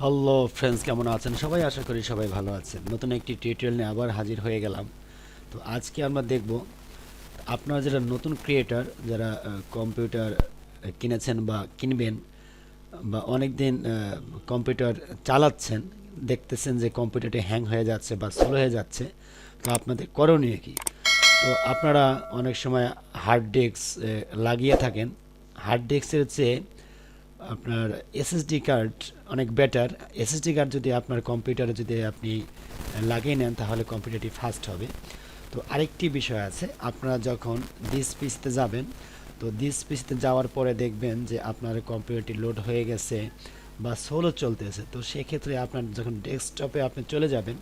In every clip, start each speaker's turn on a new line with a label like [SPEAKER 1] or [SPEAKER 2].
[SPEAKER 1] Hello friends, কেমন আছেন সবাই? আশা করি সবাই ভালো আছেন। নতুন একটি টিউটোরিয়াল নিয়ে আবার হাজির হয়ে গেলাম। তো আজকে আমরা দেখব, আপনারা যারা নতুন ক্রিয়েটর, যারা কম্পিউটার কিনেছেন বা কিনবেন, বা অনেক দিন কম্পিউটার চালাচ্ছেন, দেখতেছেন যে কম্পিউটারটি হ্যাং হয়ে যাচ্ছে বা স্লো হয়ে যাচ্ছে, তো আপনাদের করণীয় কি? তো আপনারা অনেক সময় হার্ড ডিস্ক লাগিয়ে থাকেন। হার্ড ডিস্কের চেয়ে আপনার এসএসডি কার্ড অনেক বেটার। এসএসডি কার্ড যদি আপনার কম্পিউটারে যদি আপনি লাগিয়ে নেন, তাহলে কম্পিউটারটি ফাস্ট হবে। তো আরেকটি বিষয় আছে, আপনারা যখন দিস পিসিতে যাবেন, তো দিস পিসিতে যাওয়ার পরে দেখবেন যে আপনার কম্পিউটারটি লোড হয়ে গেছে বা স্লো চলতেছে। তো সেক্ষেত্রে আপনার যখন ডেস্কটপে আপনি চলে যাবেন,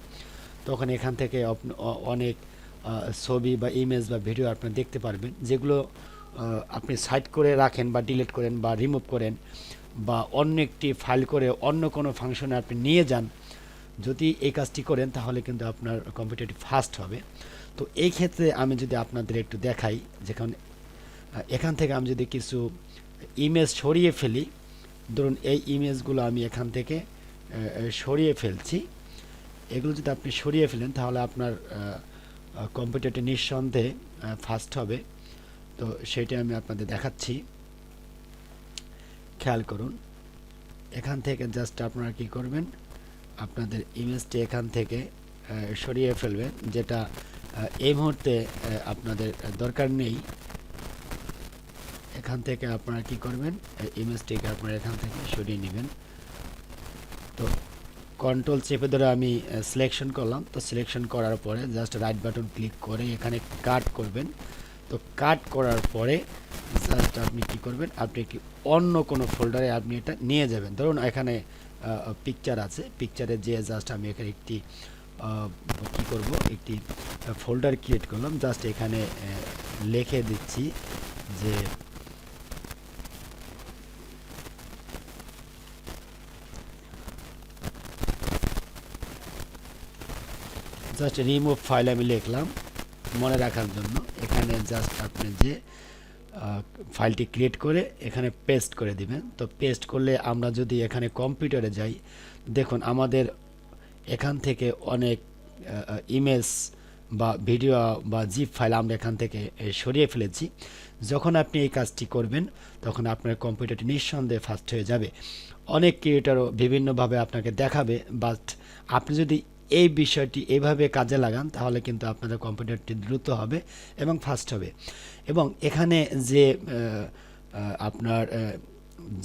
[SPEAKER 1] তখন এখান থেকে অনেক ছবি বা ইমেজ বা ভিডিও আপনি দেখতে পারবেন, যেগুলো আপনি সাইড করে রাখেন বা ডিলিট করেন বা রিমুভ করেন, বা অন্য একটি ফাইল করে অন্য কোনো ফাংশনে আপনি নিয়ে যান। যদি এই কাজটি করেন, তাহলে কিন্তু আপনার কম্পিউটারটি ফাস্ট হবে। তো এই ক্ষেত্রে আমি যদি আপনাদের একটু দেখাই, যেখানে এখান থেকে আমি যদি কিছু ইমেজ সরিয়ে ফেলি, ধরুন এই ইমেজগুলো আমি এখান থেকে সরিয়ে ফেলছি। এগুলো যদি আপনি সরিয়ে ফেলেন, তাহলে আপনার কম্পিউটারটি নিঃসন্দেহে ফাস্ট হবে। তো সেটা আমি আপনাদের দেখাচ্ছি, খেয়াল করুন। এখান থেকে জাস্ট আপনারা কি করবেন, আপনাদের ইমেজটি এখান থেকে সরিয়ে ফেলবেন, যেটা এই মুহূর্তে আপনাদের দরকার নেই। এখান থেকে আপনারা কি করবেন, ইমেজটিকে আপনারা এখান থেকে সরিয়ে নেবেন। তো কন্ট্রোল চেপে ধরে আমি সিলেকশন করলাম। তো সিলেকশন করার পরে জাস্ট রাইট বাটন ক্লিক করে এখানে কাট করবেন। তো কাট করার পরে জাস্ট আপনি কি করবেন, আপনি কি অন্য কোনো ফোল্ডারে আপনি এটা নিয়ে যাবেন। ধরুন এখানে পিকচার আছে, পিকচারে যে জাস্ট আমি এখানে একটি কি করব, একটি ফোল্ডার ক্রিয়েট করলাম। জাস্ট এখানে লিখে দিচ্ছি যে জাস্ট রিমুভ ফাইল আমি লিখলাম মনে রাখার জন্য। এখানে জাস্ট আপনি যে ফাইলটি ক্রিয়েট করে এখানে পেস্ট করে দিবেন। তো পেস্ট করলে আমরা যদি এখানে কম্পিউটারে যাই, দেখুন আমাদের এখান থেকে অনেক ইমেজ বা ভিডিও বা জিপ ফাইল আমরা এখান থেকে সরিয়ে ফেলেছি। যখন আপনি এই কাজটি করবেন, তখন আপনার কম্পিউটারটি নিঃসন্দেহে ফাস্ট হয়ে যাবে। অনেক ক্রিয়েটরও বিভিন্নভাবে আপনাকে দেখাবে, বাট আপনি যদি এই বিষয়টি এইভাবে কাজে লাগান, তাহলে কিন্তু আপনাদের কম্পিউটারটি দ্রুত হবে এবং ফাস্ট হবে। এবং এখানে যে আপনার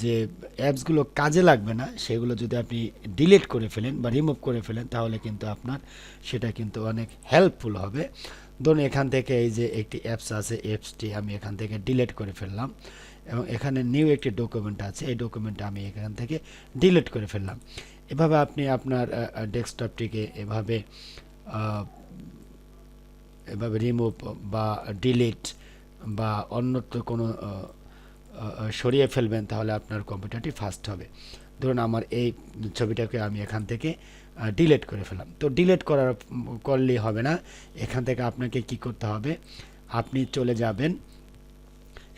[SPEAKER 1] যে অ্যাপসগুলো কাজে লাগবে না, সেগুলো যদি আপনি ডিলিট করে ফেলেন বা রিমুভ করে ফেলেন, তাহলে কিন্তু আপনার সেটা কিন্তু অনেক হেল্পফুল হবে। ধরুন এখান থেকে এই যে একটি অ্যাপস আছে, অ্যাপসটি আমি এখান থেকে ডিলিট করে ফেললাম, এবং এখানে নিউ একটি ডকুমেন্ট আছে, এই ডকুমেন্টটা আমি এখান থেকে ডিলিট করে ফেললাম। এভাবে আপনি আপনার ডেস্কটপটিকে এভাবে এভাবে রিমুভ বা ডিলিট বা অন্যত্র কোনো সরিয়ে ফেলবেন, তাহলে আপনার কম্পিউটারটি ফাস্ট হবে। ধরুন আমার এই ছবিটাকে আমি এখান থেকে ডিলিট করে ফেললাম। তো ডিলিট করলেই হবে না, এখান থেকে আপনাকে কি করতে হবে, আপনি চলে যাবেন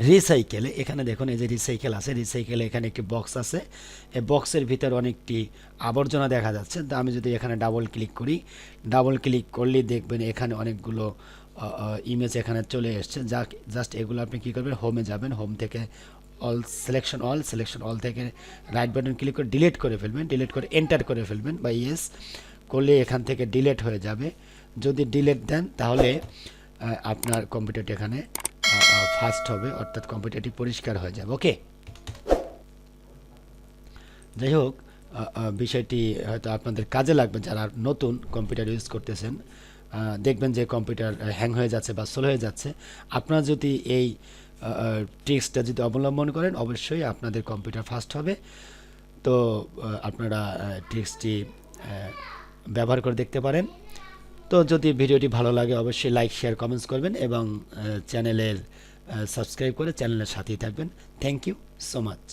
[SPEAKER 1] রিসাইকেলে। এখানে দেখুন এই যে রিসাইকেল আছে, রিসাইকেলে এখানে একটি বক্স আছে, এই বক্সের ভিতর অনেকটি আবর্জনা দেখা যাচ্ছে। তো আমি যদি এখানে ডাবল ক্লিক করি, ডাবল ক্লিক করলেই দেখবেন এখানে অনেকগুলো ইমেজ এখানে চলে এসছে। জাস্ট এগুলো আপনি কী করবেন, হোমে যাবেন, হোম থেকে সিলেকশন অল থেকে রাইট বাটন ক্লিক করে ডিলিট করে ফেলবেন, ডিলিট করে এন্টার করে ফেলবেন বা ইয়েস করলে এখান থেকে ডিলিট হয়ে যাবে। যদি ডিলিট দেন, তাহলে আপনার কম্পিউটারটি এখানে ফাস্ট হবে, অর্থাৎ কম্পিউটারটি পরিষ্কার হয়ে যাবে। ওকে, যাই হোক, বিষয়টি হয়তো আপনাদের কাজে লাগবে যারা নতুন কম্পিউটার ইউজ করতেছেন। দেখবেন যে কম্পিউটার হ্যাং হয়ে যাচ্ছে বা স্লো হয়ে যাচ্ছে। আপনারা যদি এই ট্রিক্সটা যদি অবলম্বন করেন, অবশ্যই আপনাদের কম্পিউটার ফাস্ট হবে। তো আপনারা ট্রিক্সটি ব্যবহার করে দেখতে পারেন। তো যদি ভিডিওটি ভালো লাগে, অবশ্যই লাইক, শেয়ার, কমেন্টস করবেন এবং চ্যানেলের সাবস্ক্রাইব করে চ্যানেলের সাথেই থাকবেন। Thank you so much.